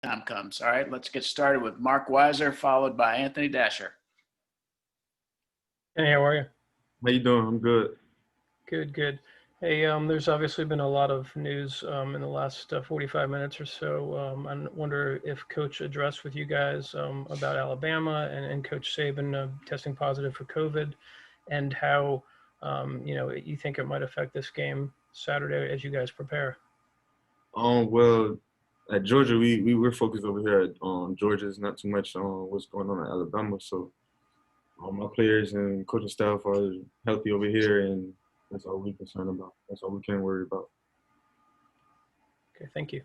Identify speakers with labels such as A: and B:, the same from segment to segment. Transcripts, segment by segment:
A: time comes. All right, let's get started with Mark Weiser, followed by Anthony Dasher.
B: Hey, how are you?
C: How you doing? I'm good.
B: Good. Hey, there's obviously been a lot of news in the last 45 minutes or so. I wonder if Coach addressed with you guys about Alabama and Coach Saban testing positive for COVID, and how you think it might affect this game Saturday as you guys prepare.
C: Well, at Georgia, we're focused over here at Georgia. It's not too much on what's going on at Alabama. So, my players and coaching staff are healthy over here, and that's all we're concerned about. That's all we can worry about.
B: Okay, thank you.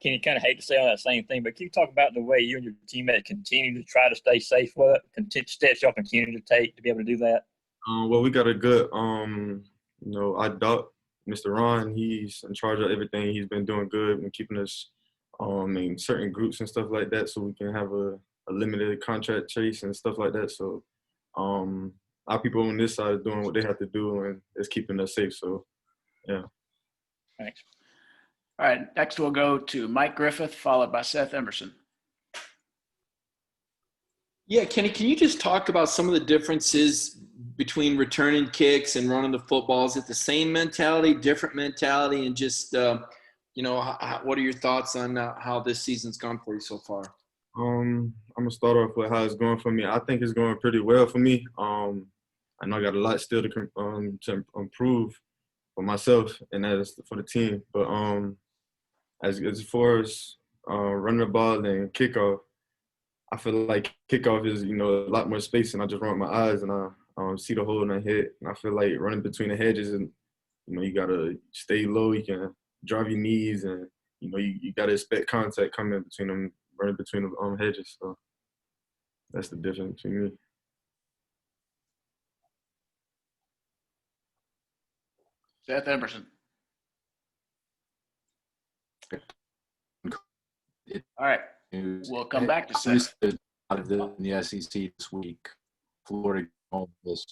D: Kenny, kind of hate to say on that same thing, but can you talk about the way you and your teammates continue to try to stay safe with it, steps y'all continue to take to be able to do that?
C: Well, we got a good, I doubt Mr. Ron. He's in charge of everything. He's been doing good and keeping us in certain groups and stuff like that, so we can have a limited contract chase and stuff like that. So our people on this side are doing what they have to do, and it's keeping us safe. So, yeah.
D: Thanks.
A: All right, next we'll go to Mike Griffith, followed by Seth Emerson.
E: Yeah, Kenny, can you just talk about some of the differences between returning kicks and running the football? Is it the same mentality, different mentality, and just, what are your thoughts on how this season's gone for you so far?
C: I'm going to start off with how it's going for me. I think it's going pretty well for me. I know I got a lot still to improve for myself and as for the team. But as far as running the ball and kickoff, I feel like kickoff is, a lot more space, and I just run with my eyes and I see the hole and I hit. And I feel like running between the hedges, and, you got to stay low. You can drive your knees, and, you got to expect contact coming between them, running between the hedges. So that's the difference between me.
A: Seth Emerson. All right, we'll come back to Seth.
F: Out of the SEC this week, Florida home this.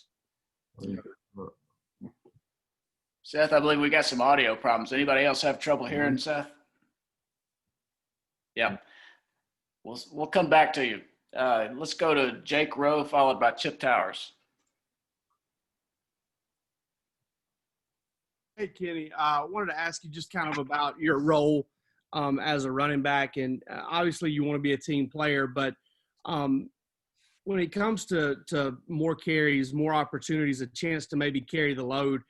A: Seth, I believe we got some audio problems. Anybody else have trouble hearing Seth? Yeah. We'll come back to you. Let's go to Jake Rowe, followed by Chip Towers.
G: Hey, Kenny, I wanted to ask you just kind of about your role as a running back. And obviously you want to be a team player, but when it comes to more carries, more opportunities, a chance to maybe carry the load,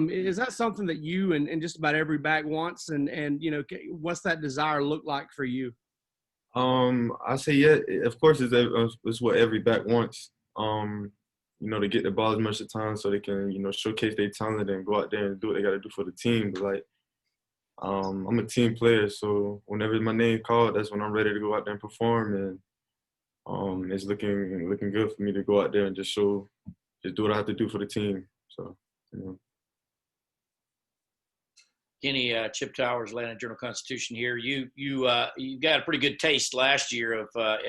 G: is that something that you and just about every back wants? And what's that desire look like for you?
C: I say, yeah, of course it's what every back wants, to get the ball as much of the time so they can, showcase their talent and go out there and do what they got to do for the team. But, like, I'm a team player, so whenever my name called, that's when I'm ready to go out there and perform. And it's looking good for me to go out there and just do what I have to do for the team. So,
H: Kenny, Chip Towers, Atlanta Journal-Constitution here. You got a pretty good taste last year of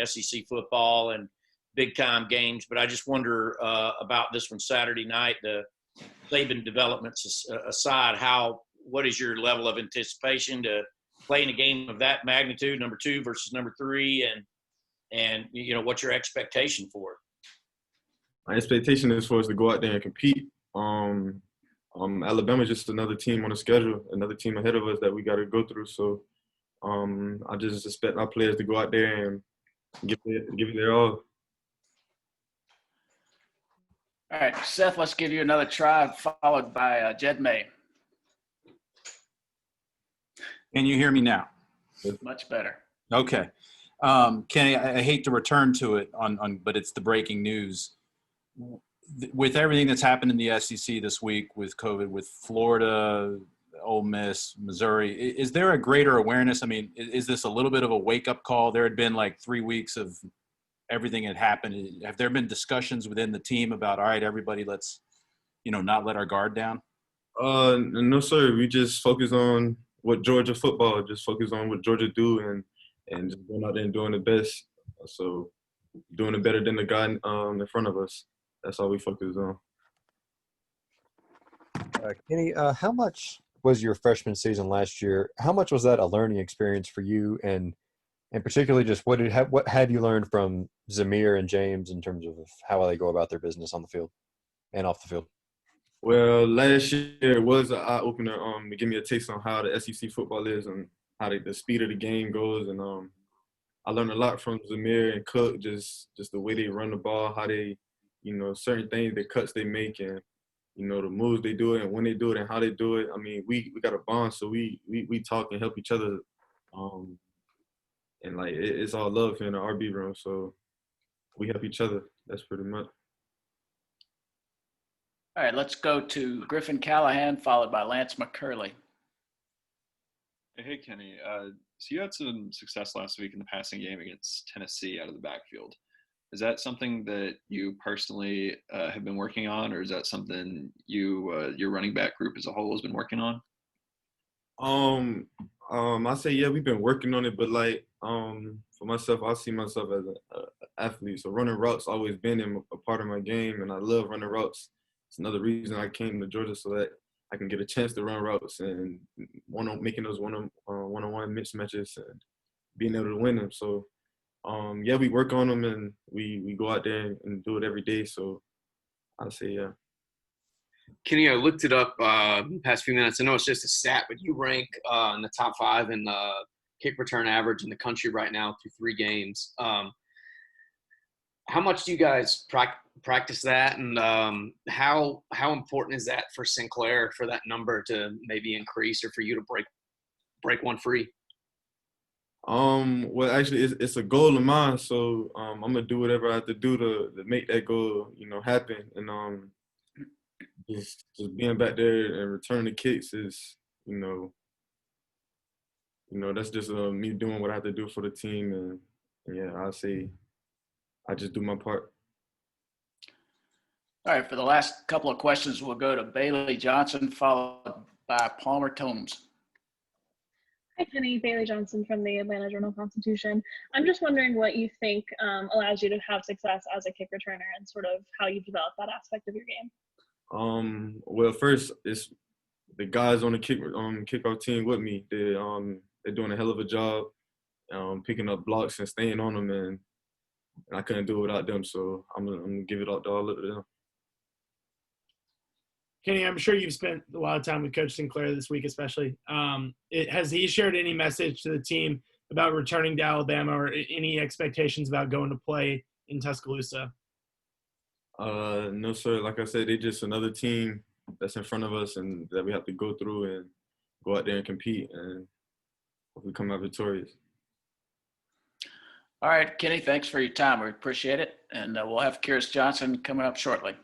H: SEC football and big-time games, but I just wonder about this one Saturday night, the Saban developments aside, what is your level of anticipation to play in a game of that magnitude, number 2 versus number 3, and what's your expectation for it?
C: My expectation is for us to go out there and compete. Alabama's just another team on the schedule, another team ahead of us that we got to go through. So I just expect our players to go out there and give it their all.
A: All right, Seth, let's give you another try, followed by Jed May.
F: Can you hear me now?
A: Much better.
F: Okay. Kenny, I hate to return to it but it's the breaking news. With everything that's happened in the SEC this week with COVID, with Florida, Ole Miss, Missouri, is there a greater awareness? I mean, is this a little bit of a wake-up call? There had been like 3 weeks of everything had happened. Have there been discussions within the team about, all right, everybody, let's, not let our guard down?
C: No, sir. We just focus on what Georgia football, just focus on what Georgia do and just going out there and doing the best. So doing it better than the guy in front of us. That's all we focus on.
I: Kenny, how much was your freshman season last year. How much was that a learning experience for you, and particularly just what have you learned from Zamir and James in terms of how they go about their business on the field and off the field?
C: Well, last year was an eye opener to give me a taste on how the SEC football is and how the speed of the game goes. And I learned a lot from Zamir and Cook, just the way they run the ball, how they, certain things, the cuts they make, and the moves they do it and when they do it and how they do it. I mean, we got a bond, so we talk and help each other. And like it's all love in the RB room, so we help each other. That's pretty much.
A: All right, let's go to Griffin Callahan, followed by Lance McCurley.
J: Hey, Kenny. So you had some success last week in the passing game against Tennessee out of the backfield. Is that something that you personally have been working on, or is that something your running back group as a whole has been working on?
C: I say yeah, we've been working on it, but like for myself, I see myself as an athlete. So running routes always been a part of my game, and I love running routes. It's another reason I came to Georgia, so that I can get a chance to run routes and making those one-on-one mismatches and being able to win them. So yeah, we work on them and we go out there and do it every day. So I'd say yeah.
K: Kenny, I looked it up in the past few minutes. I know it's just a stat, but you rank in the top 5 in kick return average in the country right now through 3 games. How much do you guys practice that, and how important is that for Sinclair for that number to maybe increase, or for you to break one free?
C: Well, actually, it's a goal of mine, so I'm gonna do whatever I have to do to make that goal, happen. And just being back there and returning the kicks is, that's just me doing what I have to do for the team, and yeah, I'll say I just do my part.
A: All right, for the last couple of questions, we'll go to Bailey Johnson, followed by Palmer Tomes.
L: Hi, Kenny. Bailey Johnson from the Atlanta Journal-Constitution. I'm just wondering what you think allows you to have success as a kick returner, and sort of how you've developed that aspect of your game.
C: Well, first, it's the guys on the kickoff team with me. They're doing a hell of a job picking up blocks and staying on them, and I couldn't do it without them. So I'm gonna give it all to them.
M: Kenny, I'm sure you've spent a lot of time with Coach Sinclair this week, especially. Has he shared any message to the team about returning to Alabama, or any expectations about going to play in Tuscaloosa?
C: No, sir. Like I said, they're just another team that's in front of us and that we have to go through and go out there and compete, and hopefully come out victorious.
A: All right, Kenny, thanks for your time. We appreciate it. And we'll have Kyrus Johnson coming up shortly.